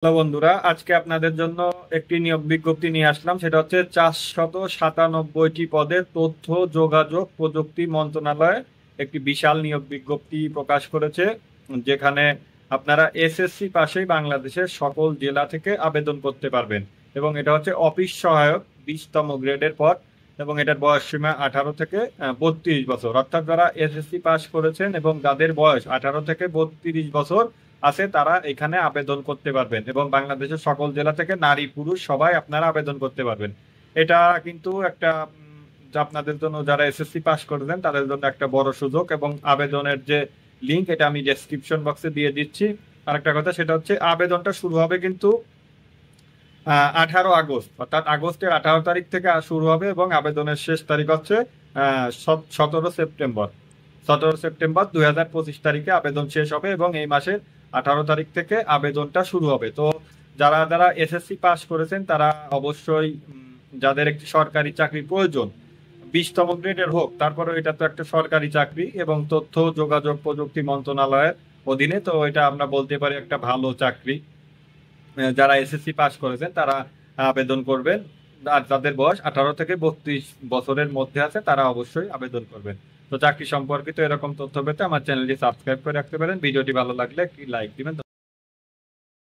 Hello বন্ধুরা, আজকে আপনাদের জন্য একটি নিয়োগ বিজ্ঞপ্তি নিয়ে আসলাম। সেটা হচ্ছে 497টি পদে তথ্য যোগাযোগ প্রযুক্তি মন্ত্রণালয় একটি বিশাল নিয়োগ বিজ্ঞপ্তি প্রকাশ করেছে, যেখানে আপনারা এসএসসি পাশেই বাংলাদেশের সকল জেলা থেকে আবেদন করতে পারবেন। এবং এটা হচ্ছে অফিস সহায়ক 20তম গ্রেডের পদ, এবং এটার বয়স সীমা 18 থেকে 32 বছর। অর্থাৎ যারা এসএসসি পাশ করেছেন এবং যাদের বয়স 18 থেকে 32 বছর আছে তারা এখানে আবেদন করতে পারবেন, এবং বাংলাদেশের সকল জেলা থেকে নারী পুরুষ সবাই আপনারা আবেদন করতে পারবেন। এটা কিন্তু একটা যা আপনাদের জন্য, যারা এসএসসি পাস করেছেন তাদের জন্য একটা বড় সুযোগ। এবং আবেদনের যে লিংক, এটা আমি ডেসক্রিপশন বক্সে দিয়ে দিচ্ছি। আরেকটা কথা, সেটা হচ্ছে আবেদনটা শুরু হবে কিন্তু 18 আগস্ট, অর্থাৎ আগস্টের 18 তারিখ থেকে শুরু হবে, এবং আবেদনের শেষ তারিখ হচ্ছে 17 সেপ্টেম্বর। 2025 তারিখে আবেদন শেষ হবে, এবং এই মাসের 18 তারিখ থেকে আবেদনটা শুরু হবে। তো যারা যারা এসএসসি পাস করেছেন তারা অবশ্যই, যাদের একটি সরকারি চাকরি প্রয়োজন, 20তম গ্রেডের হোক, তারপরে এটা তো একটা সরকারি চাকরি এবং তথ্য যোগাযোগ প্রযুক্তি মন্ত্রণালয়ের অধীনে, তো এটা আমরা বলতে পারি একটা ভালো চাকরি। যারা এসএসসি পাস করেছেন তারা আবেদন করবেন। আর যাদের বয়স 18 থেকে 32 বছরের মধ্যে আছে তারা অবশ্যই আবেদন করবেন। তো চাকরি সম্পর্কিত এরকম তথ্য পেতে আমার চ্যানেলটি সাবস্ক্রাইব করে রাখতে পারেন। ভিডিওটি ভালো লাগলে একটি লাইক দিবেন।